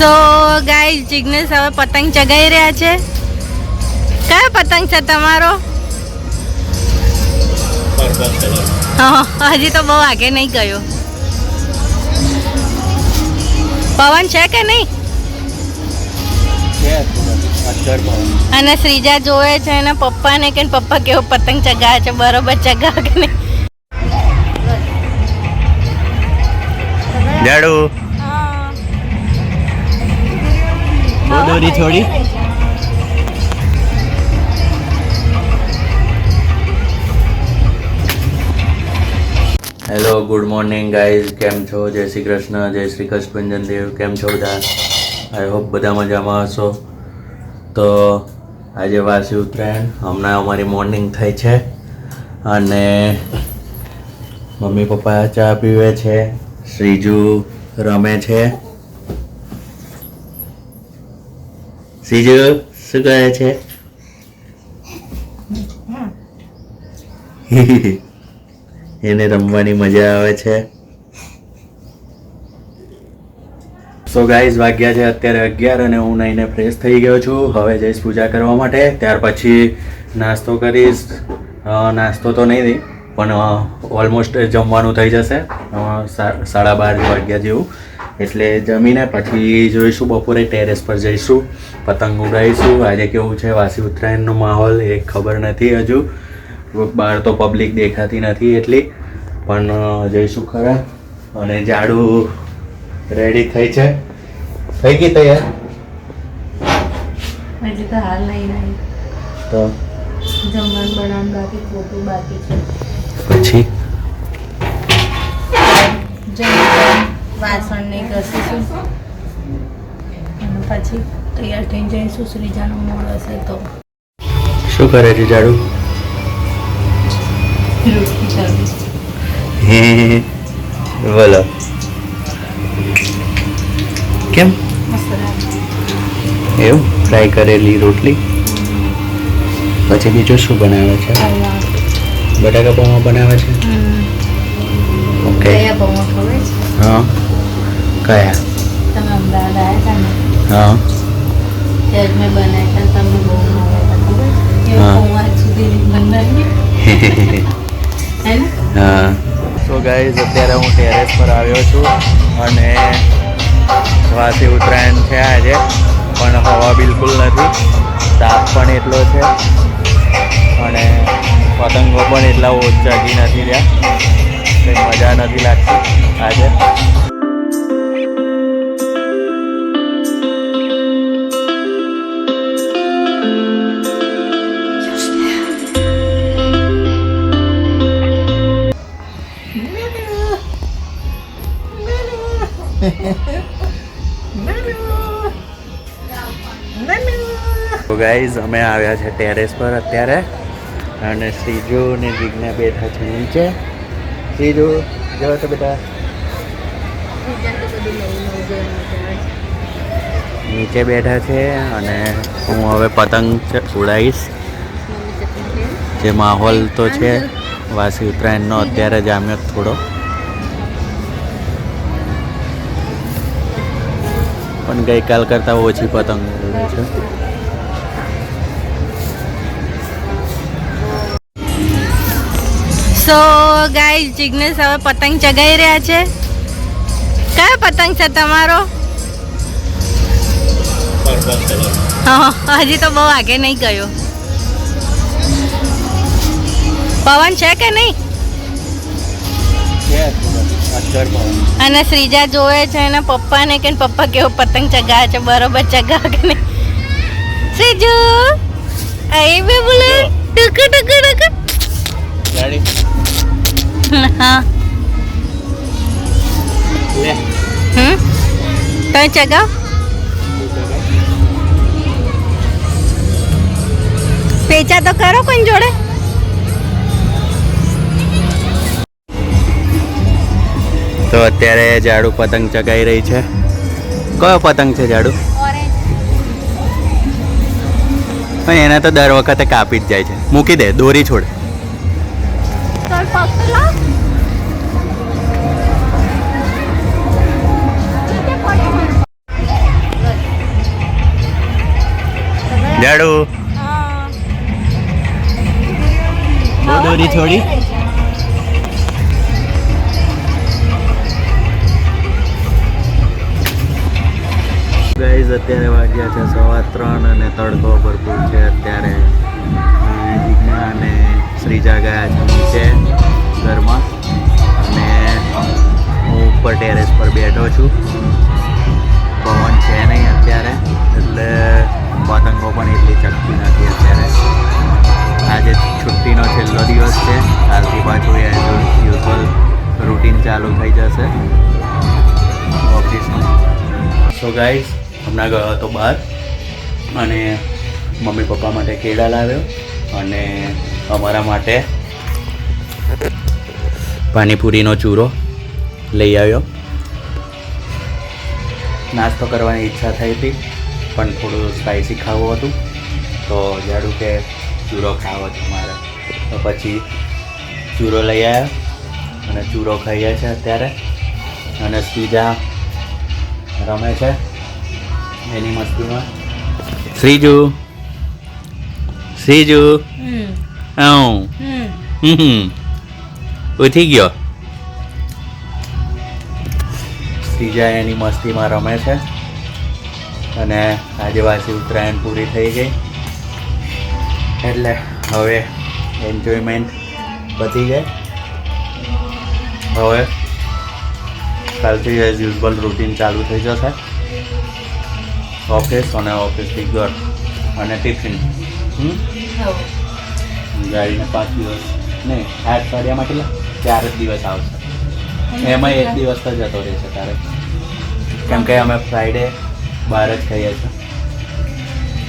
So guys Jignesh હવે પતંગ ચગાઈ રહ્યા છે. કયો પતંગ છે તમારો? હજી તો બહુ આગે નહીં ગયો. પવન છે કે નહીં? અને શ્રીજા જોવે છે એના પપ્પાને કે પપ્પા કેવો પતંગ ચગાવે છે, બરોબર ચગાવે કે નહીં. જાડુ દોરી થોડી. Hello, good morning guys. કેમ છો? જય શ્રી કૃષ્ણ, જય શ્રી કૃષ્ણ દેવ. કેમ છો બધા? આઈ હોપ બધા મજામાં હશો. તો આજે વાસી ઉત્તરાયણ, હમણાં અમારી મોર્નિંગ થઈ છે અને મમ્મી પપ્પા ચા પીવે છે, શ્રીજુ રમે છે. શ્રીજુ શું કહે છે? એને રમવાની મજા આવે છે. સો ગાઈઝ, વાગ્યા છે અત્યારે 11 અને હું નાઈને ફ્રેશ થઈ ગયો છું. હવે જઈશ પૂજા કરવા માટે, ત્યાર પછી નાસ્તો કરીશ. નાસ્તો તો નહીં દઈ પણ ઓલમોસ્ટ જમવાનું થઈ જશે 12:30 વાગ્યા જેવું. એટલે જમીને પછી જોઈશું, બપોરે ટેરેસ પર જઈશું, પતંગ ઉડાવીશું. આજે કેવું છે વાસી ઉત્તરાયણનો માહોલ એ ખબર નથી હજુ. બહાર તો પબ્લિક દેખાતી નથી એટલી, પણ જઈશું ખરા. અને જાડુ રેડી થઈ છે, થઈ ગઈ તૈયાર? હજી તો હાલ નહીં રહી. તો જમવાનું બનાવવાનું બાકી, ફોટો બાકી છે. પછી વાસણ ને ઘસીશું અને પછી તૈયાર થઈ જઈશું. શ્રીજાનો મોડ હશે તો શું કરે છે જાડુ? રોટલી કરવી. બોલો કેમ? એવું ફ્રાય કરેલી રોટલી. પછી બીજું શું બનાવે છે? બટાકા પૌવા બનાવે છે. ઓકે. કયા પૌવા ખબર છે? હા, કયા? તમે અમદાવાદ આવ્યા હતા ને, હા, ત્યારે મેં બનાવ્યા હતા, તમને બહુ ભાવ્યા હતા, ખબર છે? એ હા. પૌવા આજ સુધી નહીં બનાવી હે ને? હા. સો ગાઈઝ, અત્યારે હું ટેરેસ પર આવ્યો છું અને વાસી ઉત્તરાયણ છે આજે, પણ હવા બિલકુલ નથી. તાપ પણ એટલો છે અને પતંગો પણ એટલા ચગી નથી રહ્યા. કંઈ મજા નથી લાગતી આજે. તો ગાઈઝ, અમે આવ્યા છે ટેરેસ પર અત્યારે અને શ્રીજુ ને જીજ્ઞા બેઠા છે નીચે. શ્રીજુ જો તો બેટા, નીચે બેઠા છે અને હું હવે પતંગ ઉડાવીશ. જે માહોલ તો છે વાસી ઉત્તરાયણનો અત્યારે જામ્યો થોડો, પણ ગઈકાલ કરતાં ઓછી પતંગ ઉડે છે. સો ગાઈસ જિગ્નેશ હવે પતંગ ચગાઈ રહ્યા છે. કયો પતંગ છે તમારો? હજી તો બહુ આગે નહીં ગયો. પવન છે કે નહીં? અને શ્રીજા જોવે છે એના પપ્પાને કે પપ્પા કેવો પતંગ ચગાવે છે, બરોબર ચગાવે કે નહીં. શ્રીજુ આઈ બે બોલે ટક ટક ટક. હા, તમે ચગાવ. પેચા તો કરો કોઈ જોડે. તો અત્યારે જાડુ પતંગ ચગાઈ રહી છે. કયો પતંગ છે જાડુ? પણ એને તો દર વખતે કાપી જ જાય છે. મૂકી દે, દોરી છોડ. થોડી થોડી ગાઈઝ અત્યારે વાગ્યા છે 3:15 અને તડકો ભરપૂર છે અત્યારે જીજ્ઞા અને શ્રીજા ગયા છે નીચે ઘરમાં અને હું ઉપર ટેરેસ પર બેઠો છું. પવન છે નહીં અત્યારે એટલે પતંગો પણ એટલી ચકતી નથી અત્યારે. આજે છુટ્ટીનો છેલ્લો દિવસ છે. કાલથી પાછું યુઝ્યુઅલ રૂટીન ચાલુ થઈ જશે ઓફિસનું. સો ગાઈઝ હમણાં ગયો હતો બહાર અને મમ્મી પપ્પા માટે કેળા લાવ્યો અને અમારા માટે પાણીપુરીનો ચૂરો લઈ આવ્યો. નાસ્તો કરવાની ઈચ્છા થઈ હતી પણ થોડું સ્પાઇસી ખાવું હતું તો જાડું કે ચૂરો ખાવો છે મારે તો પછી ચૂરો લઈ આવ્યા અને ચૂરો ખાઈએ છે અત્યારે. અને શ્રીજા રમે છે એની મસ્તીમાં. શ્રીજુ શ્રીજુ ઉઠી ગયો. શ્રીજા એની મસ્તીમાં રમે છે અને આજે વાસી ઉત્તરાયણ પૂરી થઈ ગઈ એટલે હવે એન્જોયમેન્ટ પતી ગઈ. હવે કાલથી એઝ યુઝ્યુઅલ રૂટીન ચાલુ થઈ જશે. ઓફિસ અને ઓફિસથી ઘર અને ટિફિન. ગાડીને 5 દિવસ નહીં 8 અઠવાડિયામાં કેટલા 4 જ દિવસ આવશે. એમાં 1 દિવસ તો જતો રહેશે તારે કેમ કે અમે ફ્રાઈડે બહાર જ ખાઈએ છીએ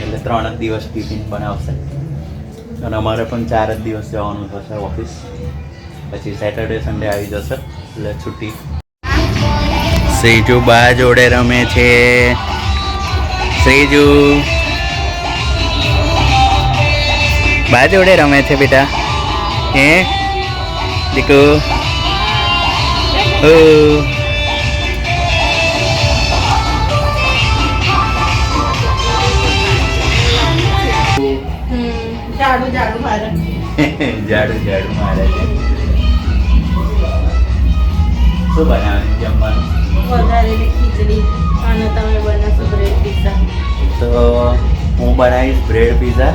એટલે 3 જ દિવસ ટિફિન બનાવશે અને અમારે પણ 4 જ દિવસ જવાનું થશે ઓફિસ. પછી સેટરડે સન્ડે આવી જશે એટલે છુટ્ટી. શ્રીજુ બા જોડે રમે છે. શ્રીજુ બા જોડે રમે છે બેટા. હે દીકુ ઝાડુ ઝાડુ મારે ઝાડુ ઝાડુ મારે છે. શું બનાવવાનું જમવાનું? વધારેલી ખીચડી અને તમે બનાવશો બ્રેડ પિઝા. તો હું બનાવીશ બ્રેડ પિઝા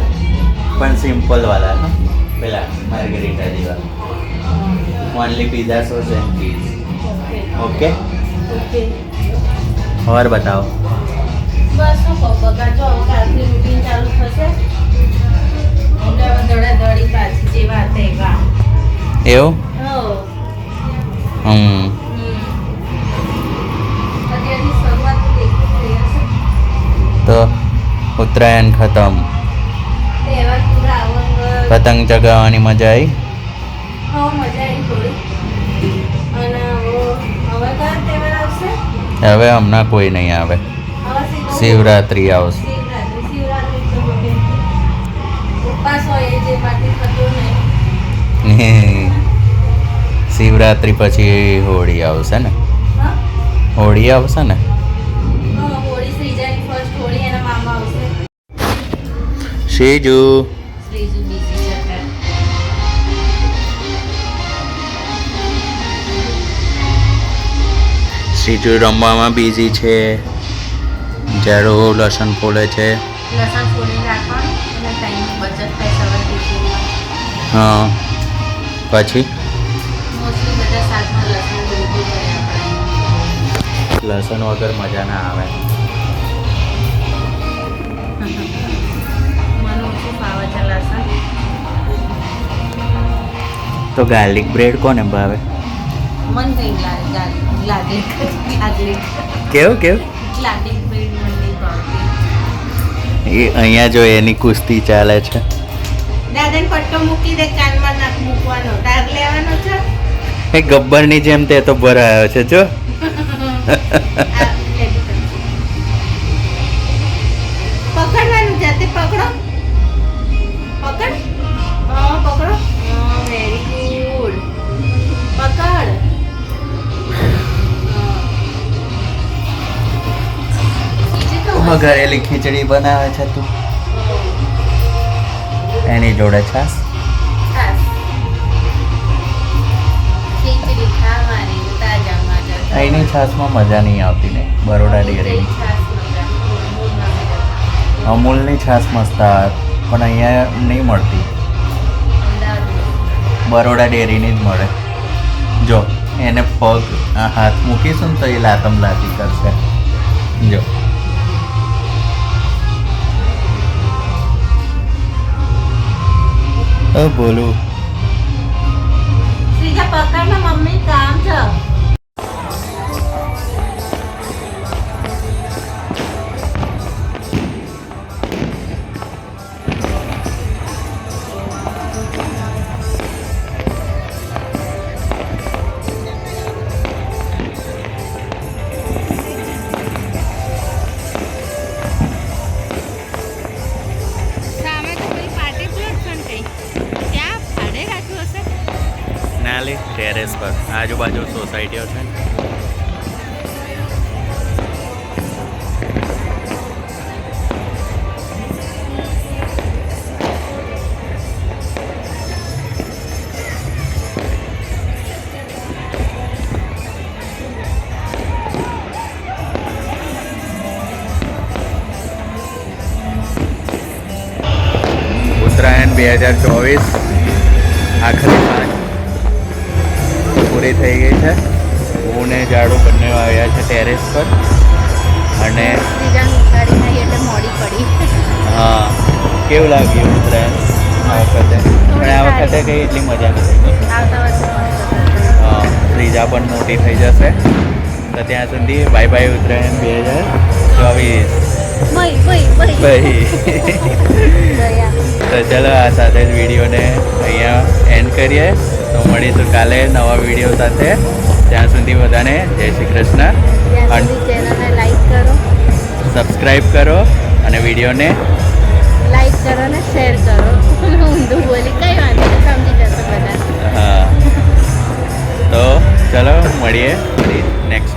પણ સિમ્પલ વાળા પેલા માર્ગેરીટા જેવા. Only pizza sauce and cheese. Okay okay और बताओ. બસ શું કહું બગા જો કાલથી રૂટીન ચાલુ થશે એટલે દોડાદોડી પાછી જે વાત એવા. એવું અત્યારની શરૂઆત તો દેખી થઈ હશે. તો ઉત્તરાયણ ખતમ. તહેવાર પૂરા આવવાનું પતંગ ચગાવવાની મજા આવી. હા મજા આવી થોડી. અને હવે કયા તહેવાર આવશે? હવે હમણાં કોઈ નહીં આવે. શિવરાત્રી આવશે. શિવરાત્રી તો ઉપવાસ હોય એ જે માટે થતું નહીં. શિવરાત્રી પછી હોળી આવશે ને. હા હોળી આવશે ને. હોળી શ્રીજાની ફર્સ્ટ હોળી એના મામા આવશે. શ્રીજુ શ્રીજુ બીજી છે. શ્રીજુ રમવામાં બિઝી છે. ઝાડુ લસણ ફોલે છે. લસણ ફોલી રાખવાનું અને ટાઈમની બચત થાય સવારે ટિફિનમાં. હા પછી મોસ્ટલી બધા શાકમાં લસણ ડૂબી જાય આપણે. લસણ વગર મજા ના આવે. મને ઓછું ભાવે છે લસણ. તો ગાર્લિક બ્રેડ કોને ભાવે? મન કંઈ લાગે કેવું કેવું લાગે બ્રેડ મને નહીં ભાવતી. એ અહીંયા જો એની કુસ્તી ચાલે છે. દાદાને પટ્ટો મૂકી દે કાનમાં નાક મૂકવાનો તાર લેવાનો છે. એ ગબ્બરની જેમ તે તો ભરાયો છે જો. પકડવાનું જાતે પકડો પકડ. હા પકડો. હા વેરી ગુડ. પકડ. ઘરેલી ખીચડી બનાવે છે તું. એની જોડે છાસ. અમૂલની છાશમાં મજા નહીં આવતી ને બરોડા ડેરીની. અમૂલની છાશ મસ્ત આવે પણ અહીંયા નહીં મળતી. બરોડા ડેરીની જ મળે. જો એને પગ હાથ મૂકીશું ને તો એ લાતમ લાતી કરશે. જો બોલું શ્રીજા પકડ ને મમ્મી કામ છે. સામે તો કોઈ પાર્ટી પ્લોટ પણ કઈ ત્યાં ભાડે રાખ્યું હશે. નાલી ટેરેસ પર આજુબાજુ સોસાયટીઓ છે ને. ઉત્તરાયણ 2024 આખરી સાંજ પૂરી થઈ ગઈ છે. હું ને જાડુ બંને આવ્યા છે ટેરેસ પર અને શ્રીજાને ઉતારી નહીં એટલે મોડી પડી. હા કેવું લાગ્યું ઉત્તરાયણ આ વખતે? પણ આ વખતે કંઈ એટલી મજા નથી. આવતા વર્ષે હા શ્રીજા પણ મોટી થઈ જશે તો ત્યાં સુધી બાય બાય ઉત્તરાયણ 2024. ભાઈ તો ચલો આ સાથે જ વિડીયોને અહીંયા એન્ડ કરીએ. તો મળીશું કાલે નવા વિડીયો સાથે. ત્યાં સુધી બધાને જય શ્રી કૃષ્ણ. અને ચેનલને લાઈક કરો, સબસ્ક્રાઈબ કરો અને વિડીયોને લાઈક કરો અને શેર કરો. ઊંધું બોલી કઈ વાંધો નહીં, સમજી જશે બધા. હા તો ચલો મળીએ નેક્સ્ટ